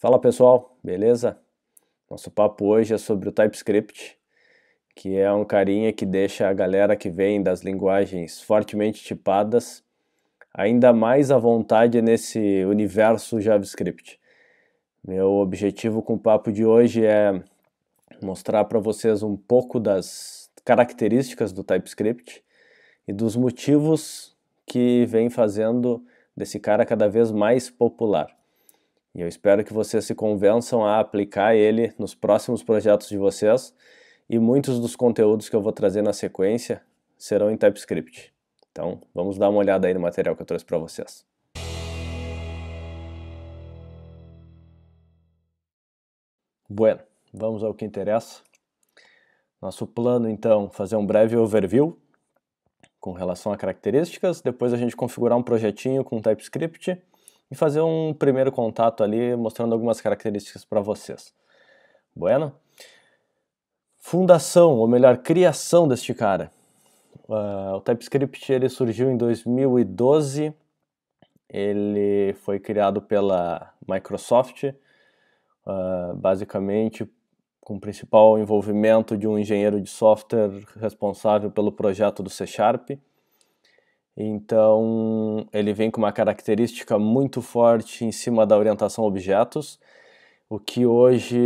Fala pessoal, beleza? Nosso papo hoje é sobre o TypeScript, que é um carinha que deixa a galera que vem das linguagens fortemente tipadas ainda mais à vontade nesse universo JavaScript. Meu objetivo com o papo de hoje é mostrar para vocês um pouco das características do TypeScript e dos motivos que vem fazendo desse cara cada vez mais popular. E eu espero que vocês se convençam a aplicar ele nos próximos projetos de vocês, e muitos dos conteúdos que eu vou trazer na sequência serão em TypeScript. Então, vamos dar uma olhada aí no material que eu trouxe para vocês. Bueno, vamos ao que interessa. Nosso plano, então, fazer um breve overview com relação a características, depois a gente configurar um projetinho com TypeScript e fazer um primeiro contato ali, mostrando algumas características para vocês. Bueno? Fundação, ou melhor, criação deste cara. O TypeScript ele surgiu em 2012, ele foi criado pela Microsoft, basicamente com o principal envolvimento de um engenheiro de software responsável pelo projeto do C#. Então, ele vem com uma característica muito forte em cima da orientação a objetos, o que hoje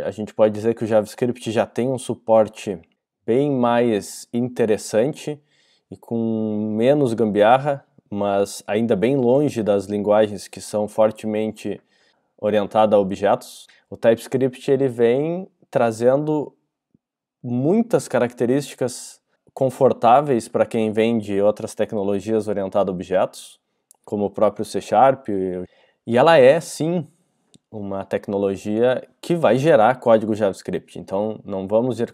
a gente pode dizer que o JavaScript já tem um suporte bem mais interessante e com menos gambiarra, mas ainda bem longe das linguagens que são fortemente orientadas a objetos. O TypeScript ele vem trazendo muitas características confortáveis para quem vem de outras tecnologias orientadas a objetos, como o próprio C#, e ela é sim uma tecnologia que vai gerar código JavaScript. Então não vamos dizer,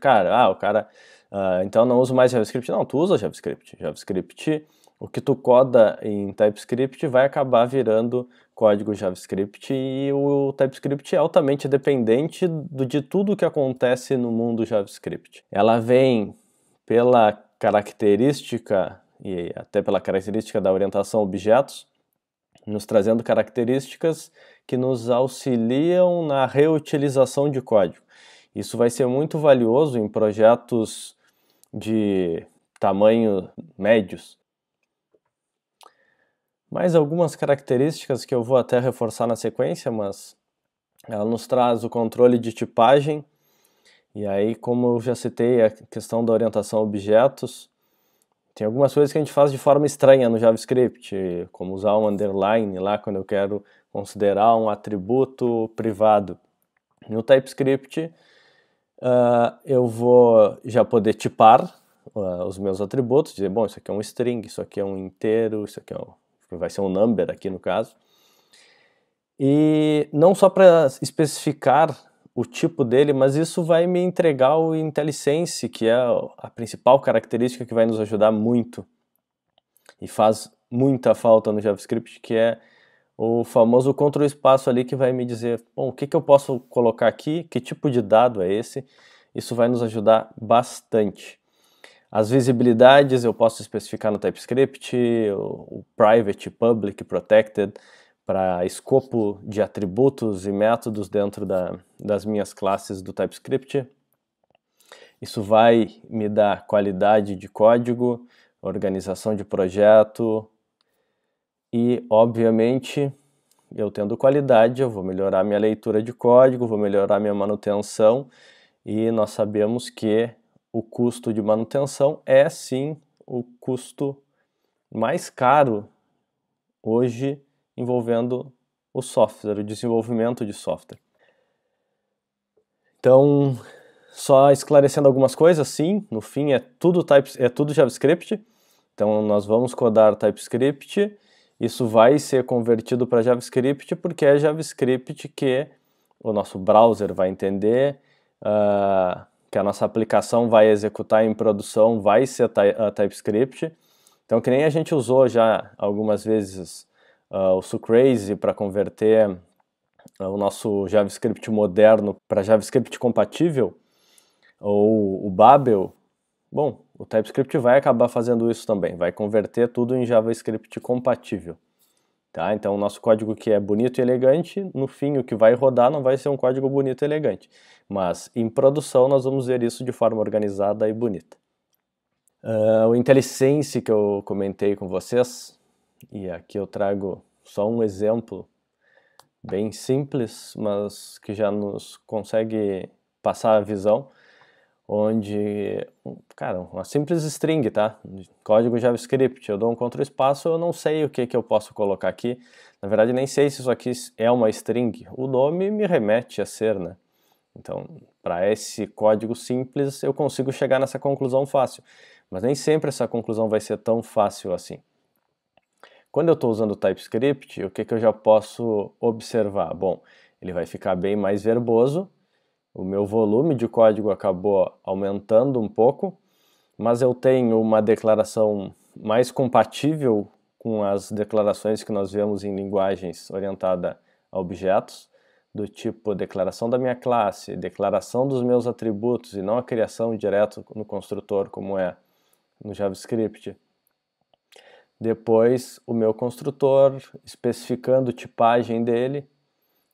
então não uso mais JavaScript. Não, tu usa JavaScript. JavaScript, o que tu coda em TypeScript vai acabar virando código JavaScript, e o TypeScript é altamente dependente de tudo que acontece no mundo JavaScript. Ela vem pela característica, e até pela característica da orientação a objetos, nos trazendo características que nos auxiliam na reutilização de código. Isso vai ser muito valioso em projetos de tamanho médios. Mais algumas características que eu vou até reforçar na sequência, mas ela nos traz o controle de tipagem, e aí, como eu já citei a questão da orientação a objetos, tem algumas coisas que a gente faz de forma estranha no JavaScript, como usar um underline lá quando eu quero considerar um atributo privado. No TypeScript, eu vou já poder tipar os meus atributos, dizer, bom, isso aqui é um string, isso aqui é um inteiro, isso aqui vai ser um number aqui no caso. E não só para especificar o tipo dele, mas isso vai me entregar o IntelliSense, que é a principal característica que vai nos ajudar muito e faz muita falta no JavaScript, que é o famoso Ctrl espaço ali, que vai me dizer, bom, o que eu posso colocar aqui, que tipo de dado é esse. Isso vai nos ajudar bastante. As visibilidades eu posso especificar no TypeScript, o private, public, protected, para escopo de atributos e métodos dentro das minhas classes do TypeScript. Isso vai me dar qualidade de código, organização de projeto e, obviamente, eu tendo qualidade, eu vou melhorar minha leitura de código, vou melhorar minha manutenção, e nós sabemos que o custo de manutenção é sim o custo mais caro hoje envolvendo o software, o desenvolvimento de software. Então, só esclarecendo algumas coisas, sim, no fim é tudo JavaScript. Então nós vamos codar TypeScript, isso vai ser convertido para JavaScript porque é JavaScript que o nosso browser vai entender, que a nossa aplicação vai executar em produção, vai ser TypeScript. Então, que nem a gente usou já algumas vezes o Sucrazy para converter o nosso JavaScript moderno para JavaScript compatível, ou o Babel, bom, o TypeScript vai acabar fazendo isso também, vai converter tudo em JavaScript compatível. tá? Então o nosso código que é bonito e elegante, no fim o que vai rodar não vai ser um código bonito e elegante, mas em produção nós vamos ver isso de forma organizada e bonita. O IntelliSense que eu comentei com vocês, e aqui eu trago só um exemplo bem simples, mas que já nos consegue passar a visão, onde, cara, uma simples string, tá? Código JavaScript, eu dou um Ctrl espaço, eu não sei o que eu posso colocar aqui, na verdade nem sei se isso aqui é uma string, o nome me remete a ser, né? Então, para esse código simples, eu consigo chegar nessa conclusão fácil, mas nem sempre essa conclusão vai ser tão fácil assim. Quando eu estou usando o TypeScript, o que eu já posso observar? Bom, ele vai ficar bem mais verboso, o meu volume de código acabou aumentando um pouco, mas eu tenho uma declaração mais compatível com as declarações que nós vemos em linguagens orientadas a objetos, do tipo declaração da minha classe, declaração dos meus atributos e não a criação direto no construtor, como é no JavaScript. Depois o meu construtor, especificando a tipagem dele,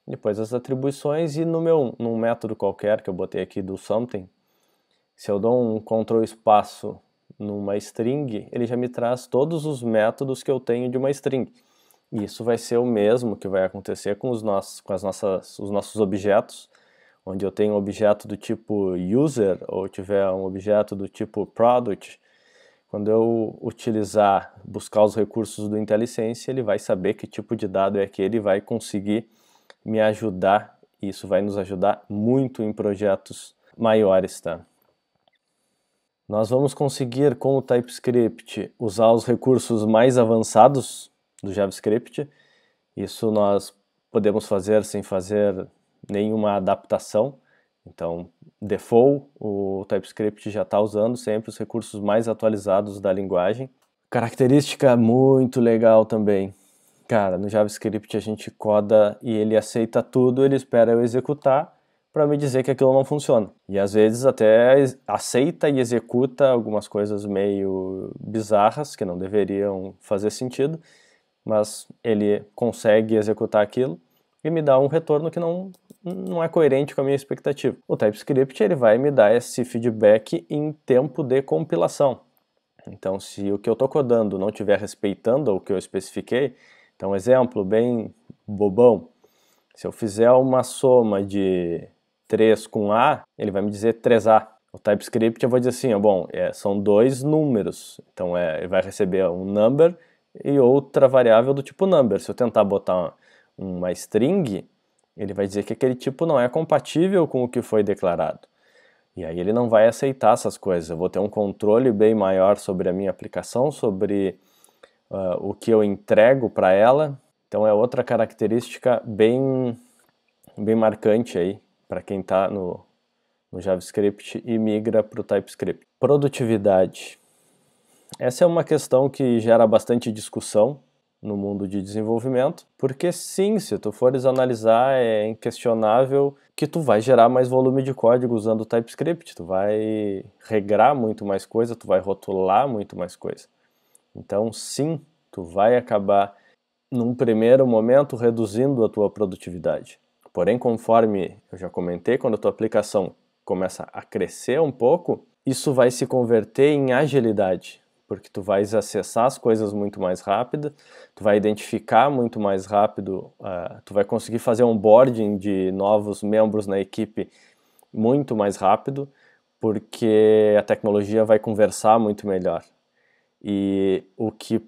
depois as atribuições e num método qualquer que eu botei aqui do something, se eu dou um Ctrl espaço numa string, ele já me traz todos os métodos que eu tenho de uma string. E isso vai ser o mesmo que vai acontecer com os nossos objetos, onde eu tenho um objeto do tipo user ou tiver um objeto do tipo product. Quando eu buscar os recursos do IntelliSense, ele vai saber que tipo de dado é aquele e vai conseguir me ajudar. E isso vai nos ajudar muito em projetos maiores, tá? Nós vamos conseguir, com o TypeScript, usar os recursos mais avançados do JavaScript. Isso nós podemos fazer sem fazer nenhuma adaptação. Então, default, o TypeScript já está usando sempre os recursos mais atualizados da linguagem. Característica muito legal também. Cara, no JavaScript a gente coda e ele aceita tudo, ele espera eu executar para me dizer que aquilo não funciona. E às vezes até aceita e executa algumas coisas meio bizarras que não deveriam fazer sentido, mas ele consegue executar aquilo e me dá um retorno que não é coerente com a minha expectativa. O TypeScript ele vai me dar esse feedback em tempo de compilação. Então, se o que eu estou codando não estiver respeitando o que eu especifiquei, então, exemplo bem bobão, se eu fizer uma soma de 3 com A, ele vai me dizer 3A. O TypeScript eu vou dizer assim, bom, são dois números, então ele vai receber um number e outra variável do tipo number. Se eu tentar botar uma string, ele vai dizer que aquele tipo não é compatível com o que foi declarado. E aí ele não vai aceitar essas coisas. Eu vou ter um controle bem maior sobre a minha aplicação, sobre o que eu entrego para ela. Então é outra característica bem marcante aí para quem está no JavaScript e migra para o TypeScript. Produtividade. Essa é uma questão que gera bastante discussão no mundo de desenvolvimento, porque sim, se tu fores analisar, é inquestionável que tu vai gerar mais volume de código usando o TypeScript, tu vai regrar muito mais coisa, tu vai rotular muito mais coisa. Então sim, tu vai acabar num primeiro momento reduzindo a tua produtividade. Porém, conforme eu já comentei, quando a tua aplicação começa a crescer um pouco, isso vai se converter em agilidade, porque tu vais acessar as coisas muito mais rápido, tu vai identificar muito mais rápido, tu vai conseguir fazer onboarding de novos membros na equipe muito mais rápido, porque a tecnologia vai conversar muito melhor. E o que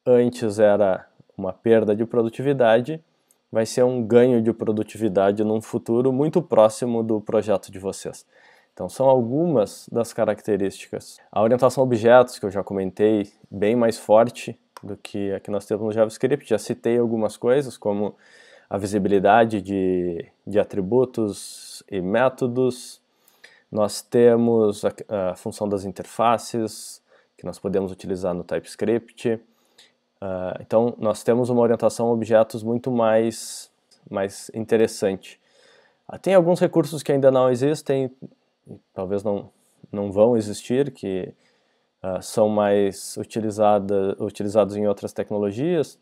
antes era uma perda de produtividade vai ser um ganho de produtividade num futuro muito próximo do projeto de vocês. Então são algumas das características. A orientação a objetos, que eu já comentei, bem mais forte do que a que nós temos no JavaScript. Já citei algumas coisas, como a visibilidade de atributos e métodos. Nós temos a função das interfaces, que nós podemos utilizar no TypeScript. Então nós temos uma orientação a objetos muito mais interessante. Tem alguns recursos que ainda não existem, talvez não vão existir, que são mais utilizados em outras tecnologias,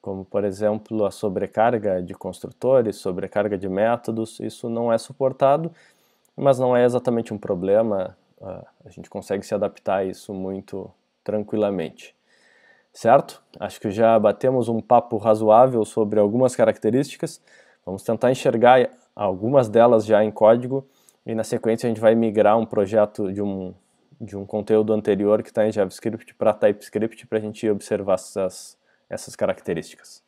como por exemplo a sobrecarga de construtores, sobrecarga de métodos, isso não é suportado, mas não é exatamente um problema, a gente consegue se adaptar a isso muito tranquilamente. Certo? Acho que já batemos um papo razoável sobre algumas características, vamos tentar enxergar algumas delas já em código e na sequência a gente vai migrar um projeto de um conteúdo anterior que está em JavaScript para TypeScript para a gente observar essas características.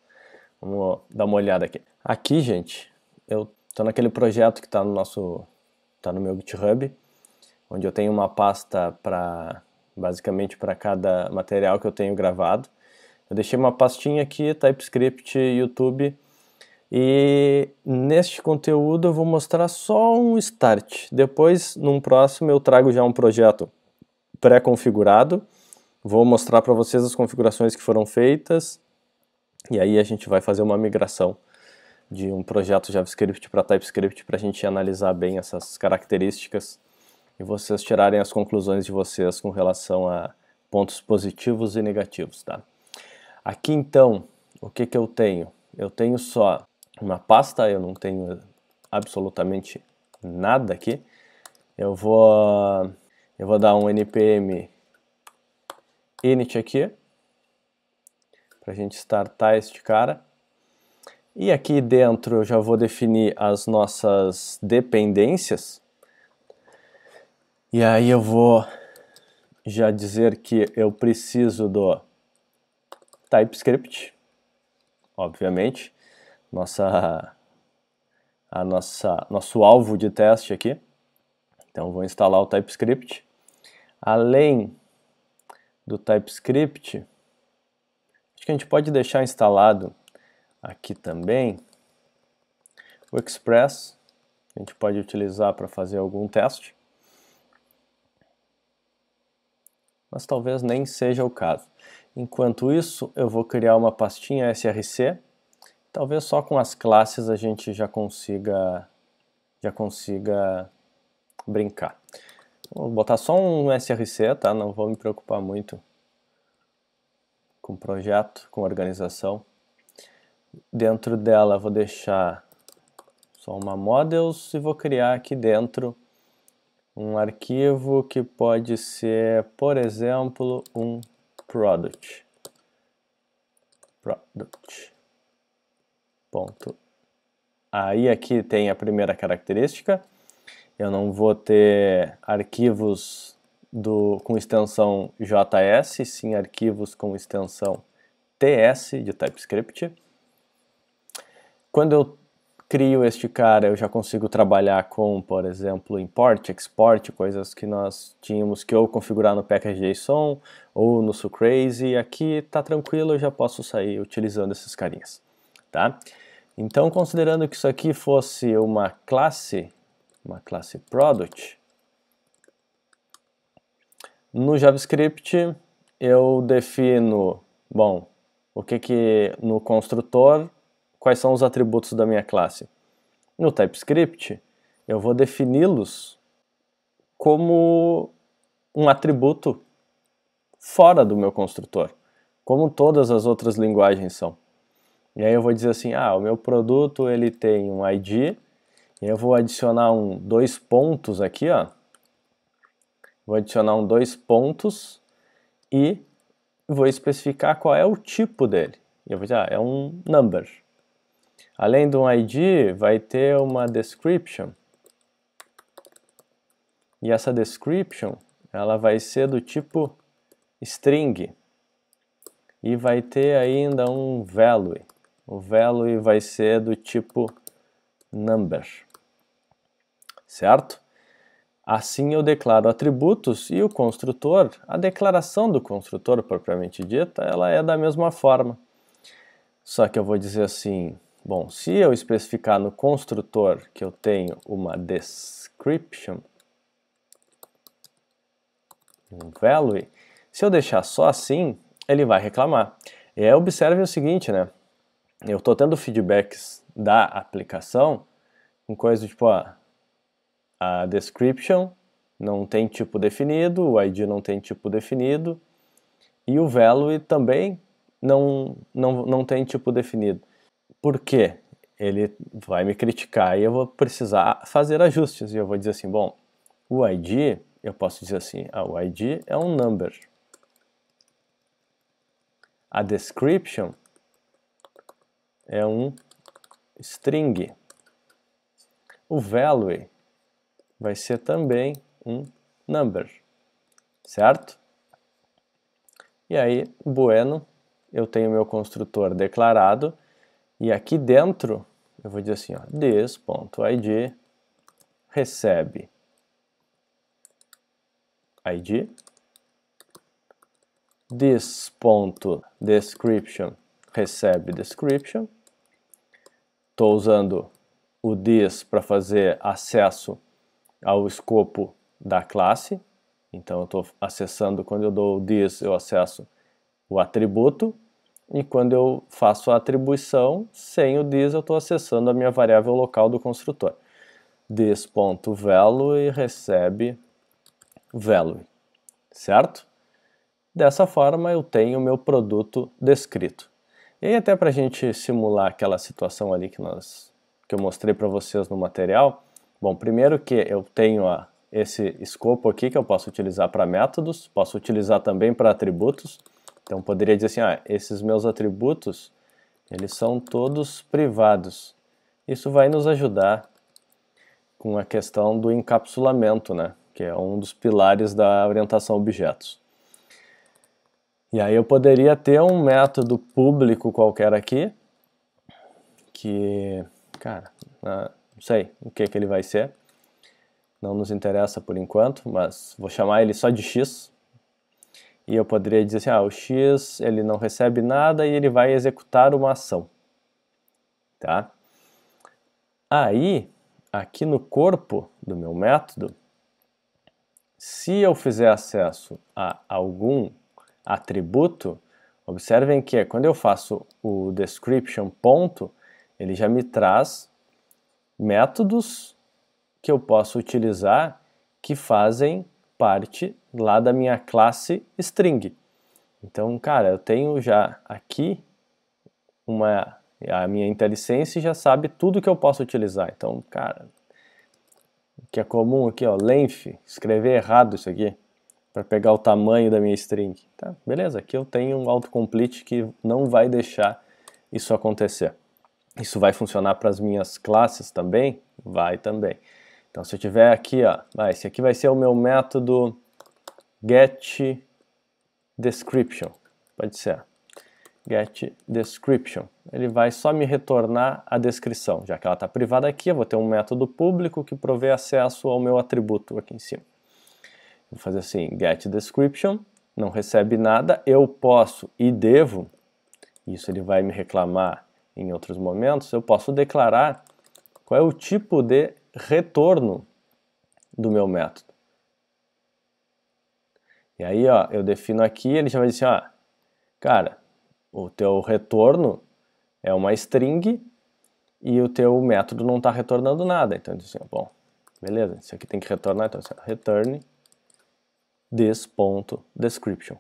Vamos dar uma olhada aqui. Aqui, gente, eu estou naquele projeto que está no meu GitHub, onde eu tenho uma pasta basicamente para cada material que eu tenho gravado. Eu deixei uma pastinha aqui, TypeScript, YouTube, e neste conteúdo eu vou mostrar só um start. Depois, num próximo, eu trago já um projeto pré-configurado, vou mostrar para vocês as configurações que foram feitas, e aí a gente vai fazer uma migração de um projeto JavaScript para TypeScript para a gente analisar bem essas características e vocês tirarem as conclusões de vocês com relação a pontos positivos e negativos, tá? Aqui então, o que eu tenho? Eu tenho só uma pasta, eu não tenho absolutamente nada aqui. Eu vou dar um npm init aqui, para a gente startar este cara. E aqui dentro eu já vou definir as nossas dependências. E aí eu vou já dizer que eu preciso do TypeScript, obviamente, nosso alvo de teste aqui. Então vou instalar o TypeScript. Além do TypeScript, acho que a gente pode deixar instalado aqui também o Express, a gente pode utilizar para fazer algum teste, mas talvez nem seja o caso. Enquanto isso, eu vou criar uma pastinha src, talvez só com as classes a gente já consiga brincar. Vou botar só um src, tá? Não vou me preocupar muito com projeto, com organização. Dentro dela vou deixar só uma models e vou criar aqui dentro um arquivo que pode ser, por exemplo, um product. Ponto. Aí aqui tem a primeira característica. Eu não vou ter arquivos com extensão JS, sim arquivos com extensão TS de TypeScript. Quando eu crio este cara, eu já consigo trabalhar com, por exemplo, import, export, coisas que nós tínhamos que ou configurar no package.json ou no Sucrazy. Aqui está tranquilo, eu já posso sair utilizando esses carinhas, tá? Então, considerando que isso aqui fosse uma classe product, no JavaScript eu defino, bom, no construtor, quais são os atributos da minha classe. No TypeScript, eu vou defini-los como um atributo fora do meu construtor, como todas as outras linguagens são. E aí eu vou dizer assim, o meu produto ele tem um ID, e eu vou adicionar dois pontos aqui, ó. Vou adicionar dois pontos e vou especificar qual é o tipo dele. Eu vou dizer, é um number. Além do ID, vai ter uma description. E essa description, ela vai ser do tipo string. E vai ter ainda um value. O value vai ser do tipo number. Certo? Assim eu declaro atributos e o construtor, a declaração do construtor propriamente dita, ela é da mesma forma. Só que eu vou dizer assim, bom, se eu especificar no construtor que eu tenho uma description, um value, se eu deixar só assim, ele vai reclamar. E aí observe o seguinte, né? Eu estou tendo feedbacks da aplicação com coisas tipo, a description não tem tipo definido, o ID não tem tipo definido, e o value também não tem tipo definido. Por quê? Ele vai me criticar e eu vou precisar fazer ajustes. E eu vou dizer assim, bom, o ID, eu posso dizer assim, o ID é um number. A description é um string. O value vai ser também um number, certo? E aí, bueno, eu tenho meu construtor declarado, e aqui dentro eu vou dizer assim, ó, this.id recebe id, this.description recebe description. Estou usando o this para fazer acesso ao escopo da classe. Então eu estou acessando, quando eu dou o this, eu acesso o atributo. E quando eu faço a atribuição, sem o this, eu estou acessando a minha variável local do construtor. This.value recebe value, certo? Dessa forma eu tenho o meu produto descrito. E aí até para a gente simular aquela situação ali que eu mostrei para vocês no material, bom, primeiro que eu tenho esse escopo aqui que eu posso utilizar para métodos, posso utilizar também para atributos. Então poderia dizer assim, esses meus atributos, eles são todos privados. Isso vai nos ajudar com a questão do encapsulamento, né? Que é um dos pilares da orientação a objetos. E aí eu poderia ter um método público qualquer aqui, que, cara, não sei o que ele vai ser, não nos interessa por enquanto, mas vou chamar ele só de x. E eu poderia dizer assim, o x ele não recebe nada e ele vai executar uma ação. Tá? Aí, aqui no corpo do meu método, se eu fizer acesso a algum atributo, observem que quando eu faço o description ponto, ele já me traz métodos que eu posso utilizar que fazem parte lá da minha classe string. Então, cara, eu tenho já aqui a minha IntelliSense já sabe tudo que eu posso utilizar. Então, cara, o que é comum aqui, length, escrever errado isso aqui, para pegar o tamanho da minha string. Tá, beleza, aqui eu tenho um autocomplete que não vai deixar isso acontecer. Isso vai funcionar para as minhas classes também? Vai também. Então, se eu tiver aqui, esse aqui vai ser o meu método getDescription. Pode ser. GetDescription. Ele vai só me retornar a descrição. Já que ela está privada aqui, eu vou ter um método público que provê acesso ao meu atributo aqui em cima. Vou fazer assim, getDescription, não recebe nada, eu posso e devo, isso ele vai me reclamar em outros momentos, eu posso declarar qual é o tipo de retorno do meu método. E aí, eu defino aqui, ele já vai dizer, cara, o teu retorno é uma string e o teu método não está retornando nada. Então, assim, bom, beleza, isso aqui tem que retornar, então assim, return this.description.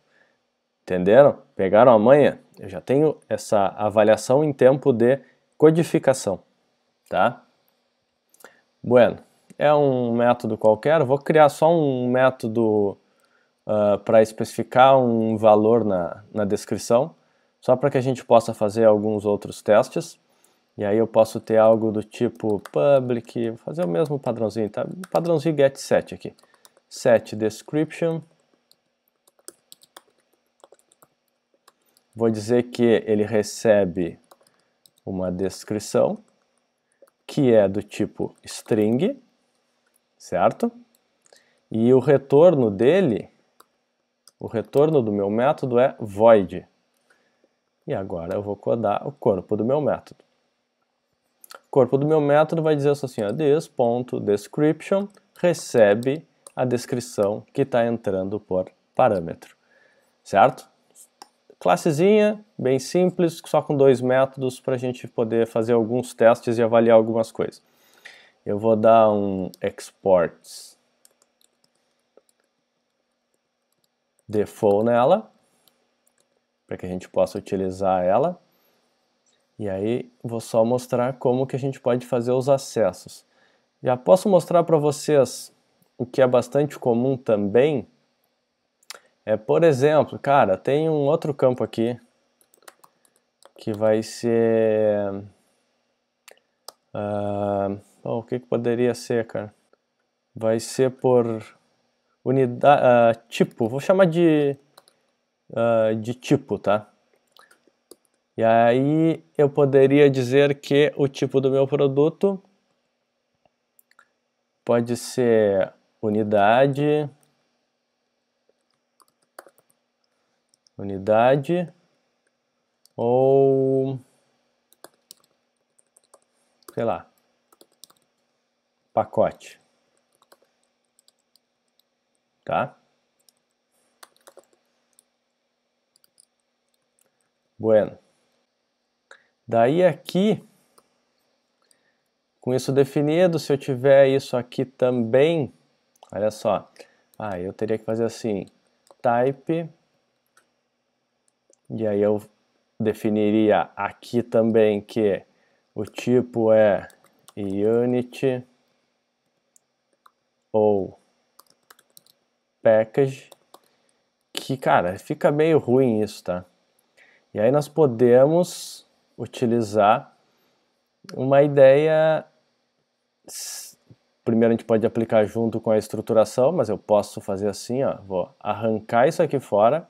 Entenderam? Pegaram a manha? Eu já tenho essa avaliação em tempo de codificação, tá? Bueno, é um método qualquer, vou criar só um método para especificar um valor na descrição, só para que a gente possa fazer alguns outros testes. E aí eu posso ter algo do tipo public, vou fazer o mesmo padrãozinho, tá? Padrãozinho getSet aqui. setDescription. Vou dizer que ele recebe uma descrição que é do tipo string, certo? E o retorno dele, o retorno do meu método é void. E agora eu vou codar o corpo do meu método. O corpo do meu método vai dizer assim, this.description recebe a descrição que está entrando por parâmetro, certo? Classezinha, bem simples, só com 2 métodos para a gente poder fazer alguns testes e avaliar algumas coisas. Eu vou dar um export default nela, para que a gente possa utilizar ela. E aí vou só mostrar como que a gente pode fazer os acessos. Já posso mostrar para vocês o que é bastante comum também. Por exemplo, cara, tem um outro campo aqui que vai ser... o que poderia ser, cara? Vai ser por unidade, tipo, vou chamar de tipo, tá? E aí eu poderia dizer que o tipo do meu produto pode ser unidade, ou, sei lá, pacote, tá? Bueno. Daí aqui, com isso definido, se eu tiver isso aqui também, olha só, eu teria que fazer assim, type, e aí eu definiria aqui também que o tipo é unit ou package, que, cara, fica meio ruim isso, tá? E aí nós podemos utilizar uma ideia. Primeiro a gente pode aplicar junto com a estruturação, mas eu posso fazer assim, ó, vou arrancar isso aqui fora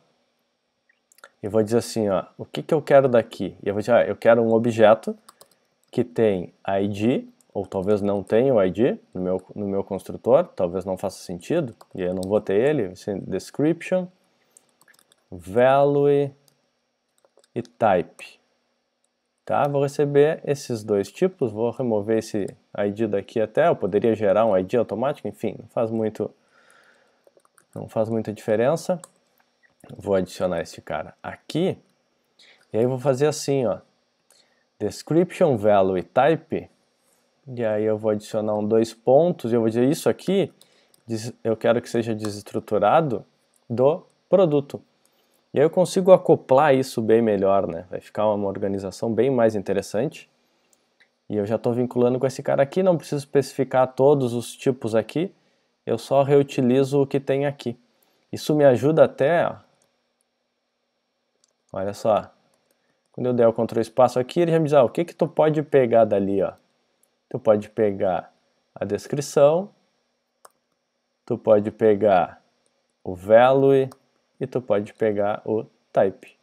e vou dizer assim, ó, o que eu quero daqui? E eu vou dizer, eu quero um objeto que tem ID, ou talvez não tenha o ID no meu construtor, talvez não faça sentido, e aí eu não vou ter ele, vai ser description, value e type. Tá? Vou receber esses dois tipos, vou remover esse ID daqui até, eu poderia gerar um ID automático, enfim, não faz muita diferença. Vou adicionar este cara aqui, e aí eu vou fazer assim, ó, description, value e type, e aí eu vou adicionar dois pontos, e eu vou dizer isso aqui, eu quero que seja desestruturado do produto. E aí eu consigo acoplar isso bem melhor, né? Vai ficar uma organização bem mais interessante. E eu já estou vinculando com esse cara aqui, não preciso especificar todos os tipos aqui, eu só reutilizo o que tem aqui. Isso me ajuda até, ó, olha só, quando eu der o Ctrl espaço aqui, ele já me diz, o que tu pode pegar dali, ó? Tu pode pegar a descrição, tu pode pegar o value e tu pode pegar o type,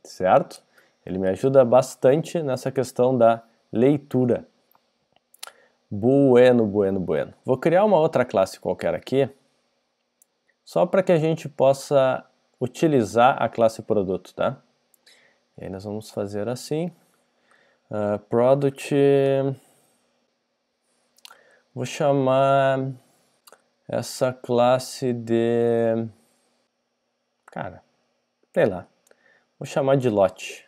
certo? Ele me ajuda bastante nessa questão da leitura. Bueno. Vou criar uma outra classe qualquer aqui, só para que a gente possa utilizar a classe produto, tá? E aí nós vamos fazer assim, product, vou chamar essa classe de, cara, sei lá, vou chamar de lot.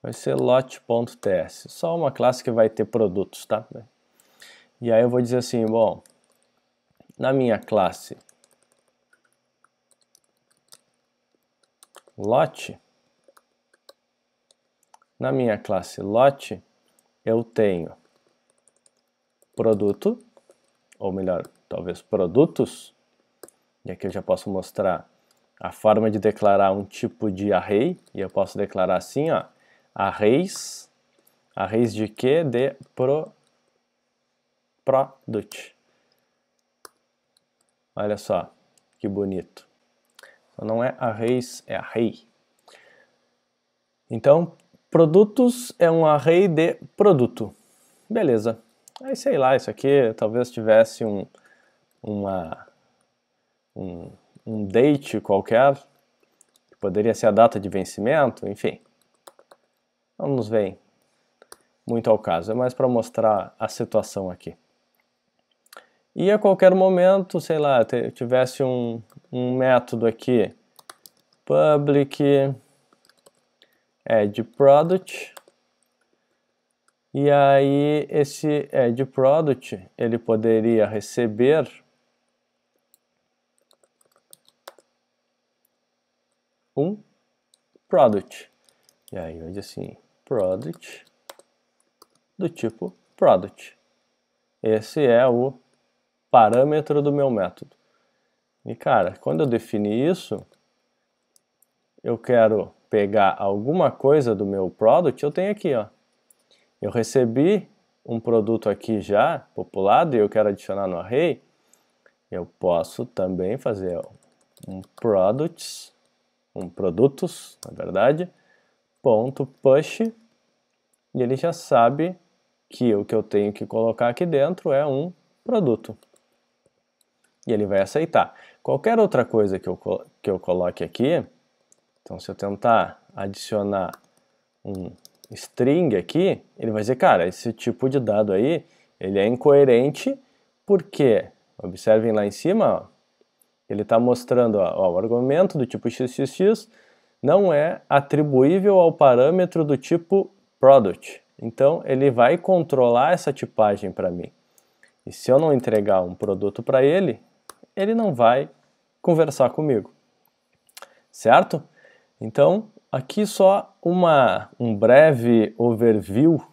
Vai ser lot.ts, só uma classe que vai ter produtos, tá? E aí eu vou dizer assim, bom, na minha classe lot, eu tenho produto, ou melhor, talvez produtos, e aqui eu já posso mostrar a forma de declarar um tipo de array, e eu posso declarar assim, ó, arrays de quê? De product. Olha só, que bonito. Então não é arrays, é array. Então, produtos é um array de produto. Beleza. Aí sei lá, isso aqui talvez tivesse um date qualquer, que poderia ser a data de vencimento, enfim. Não nos vem muito ao caso, é mais para mostrar a situação aqui. E a qualquer momento, sei lá, tivesse um método aqui, public add product, e aí esse add product, ele poderia receber um product. E aí eu digo assim, product do tipo product. Esse é o parâmetro do meu método. E cara, quando eu defini isso, eu quero pegar alguma coisa do meu product, eu tenho aqui, ó. Eu recebi um produto aqui já populado e eu quero adicionar no array, eu posso também fazer um produtos, na verdade, ponto push, e ele já sabe que o que eu tenho que colocar aqui dentro é um produto. E ele vai aceitar. Qualquer outra coisa que eu coloque aqui, então se eu tentar adicionar um string aqui, ele vai dizer, cara, esse tipo de dado aí, ele é incoerente, porque, observem lá em cima, ó, ele está mostrando, ó, o argumento do tipo xxx não é atribuível ao parâmetro do tipo product. Então, ele vai controlar essa tipagem para mim. E se eu não entregar um produto para ele, ele não vai conversar comigo. Certo? Então, aqui só um breve overview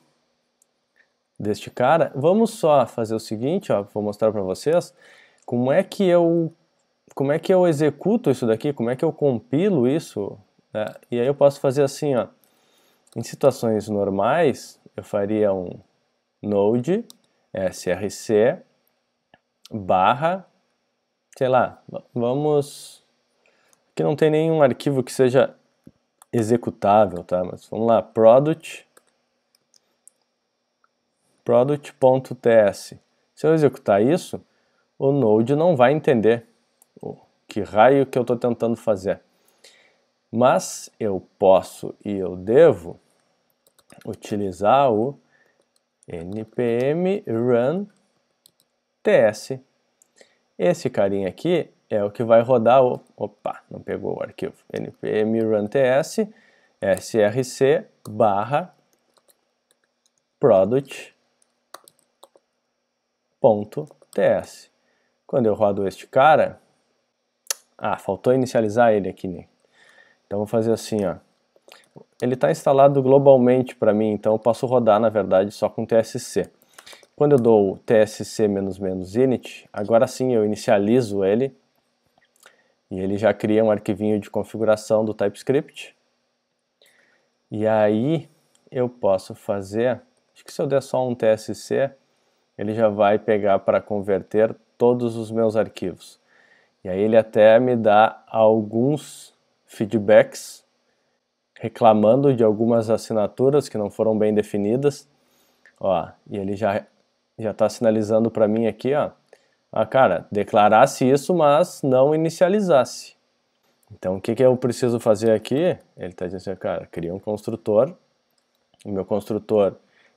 deste cara. Vamos só fazer o seguinte, ó, vou mostrar para vocês como é que eu executo isso daqui, como é que eu compilo isso, né? E aí eu posso fazer assim, ó, em situações normais, eu faria um node src barra, sei lá, vamos, aqui não tem nenhum arquivo que seja executável, tá? Mas vamos lá, product.ts. Se eu executar isso, o Node não vai entender que raio que eu estou tentando fazer. Mas eu posso e eu devo utilizar o npm run ts. Esse carinha aqui é o que vai rodar o... Opa, não pegou o arquivo. npm run ts src barra product.ts. Quando eu rodo este cara... faltou inicializar ele aqui, né? Então vou fazer assim, ó. Ele está instalado globalmente para mim, então eu posso rodar, na verdade, só com tsc. Quando eu dou o tsc-init, agora sim eu inicializo ele e ele já cria um arquivinho de configuração do TypeScript. E aí eu posso fazer, acho que se eu der só um tsc, ele já vai pegar para converter todos os meus arquivos. E aí ele até me dá alguns feedbacks reclamando de algumas assinaturas que não foram bem definidas. Ó, e ele já está sinalizando para mim aqui, ó, cara, declarasse isso, mas não inicializasse. Então, o que eu preciso fazer aqui? Ele está dizendo assim, cara, cria um construtor. O meu construtor,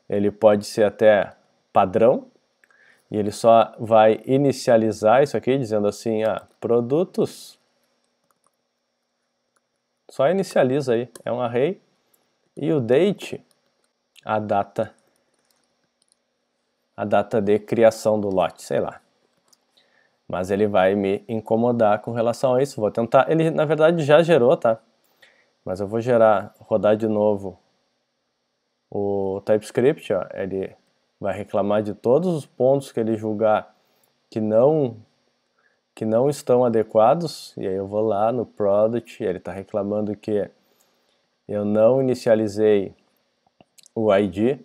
ele pode ser até padrão, e ele só vai inicializar isso aqui, dizendo assim, produtos. Só inicializa aí, é um array. E o date, a data de criação do lote, sei lá. Mas ele vai me incomodar com relação a isso. Vou tentar, ele na verdade já gerou, tá? Mas eu vou rodar de novo o TypeScript, ó. Ele vai reclamar de todos os pontos que ele julgar que não estão adequados. E aí eu vou lá no product, ele está reclamando que eu não inicializei o ID.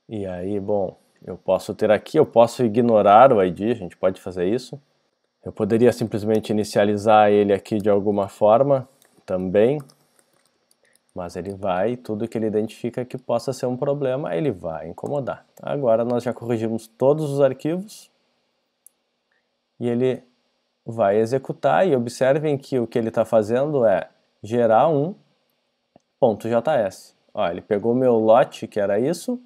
E aí, bom, eu posso ter aqui, eu posso ignorar o ID, a gente pode fazer isso. Eu poderia simplesmente inicializar ele aqui de alguma forma também, mas ele vai, tudo que ele identifica que possa ser um problema, ele vai incomodar. Agora nós já corrigimos todos os arquivos e ele vai executar, e observem que o que ele está fazendo é gerar um .js. Ó, ele pegou meu lote, que era isso,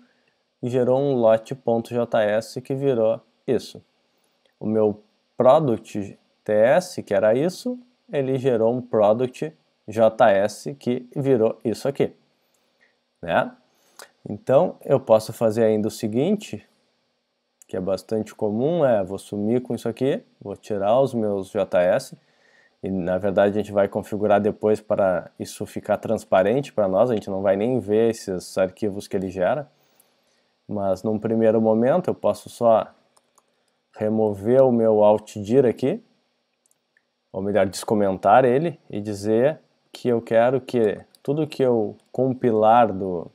e gerou um lote.js que virou isso. O meu product.ts, que era isso, ele gerou um product.js que virou isso aqui, né? Então, eu posso fazer ainda o seguinte, que é bastante comum, vou sumir com isso aqui, vou tirar os meus JS, e na verdade a gente vai configurar depois para isso ficar transparente para nós, a gente não vai nem ver esses arquivos que ele gera, mas num primeiro momento eu posso só remover o meu altdir aqui, ou melhor, descomentar ele e dizer que eu quero que tudo que eu compilar do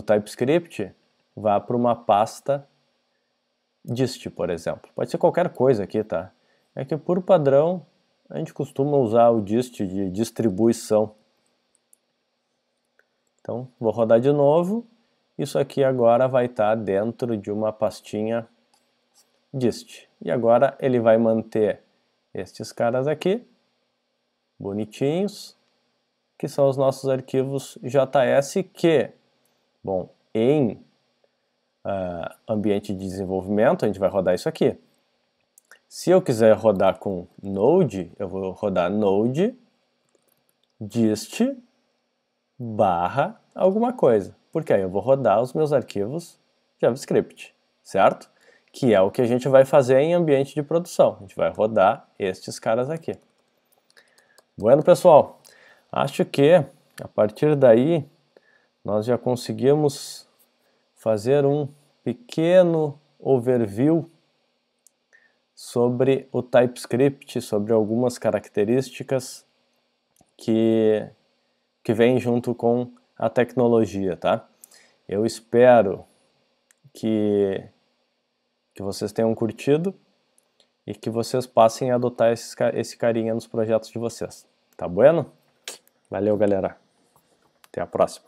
TypeScript vá para uma pasta dist, por exemplo. Pode ser qualquer coisa aqui, tá? É que por padrão a gente costuma usar o dist de distribuição. Então vou rodar de novo. Isso aqui agora vai estar dentro de uma pastinha dist. E agora ele vai manter estes caras aqui, bonitinhos, que são os nossos arquivos JS que, bom, em ambiente de desenvolvimento, a gente vai rodar isso aqui. Se eu quiser rodar com Node, eu vou rodar Node dist barra alguma coisa, porque aí eu vou rodar os meus arquivos JavaScript, certo? Que é o que a gente vai fazer em ambiente de produção. A gente vai rodar estes caras aqui. Bueno, pessoal, acho que a partir daí nós já conseguimos fazer um pequeno overview sobre o TypeScript, sobre algumas características que vêm junto com a tecnologia, tá? Eu espero que vocês tenham curtido e que vocês passem a adotar esse carinha nos projetos de vocês. Tá bueno? Valeu, galera. Até a próxima.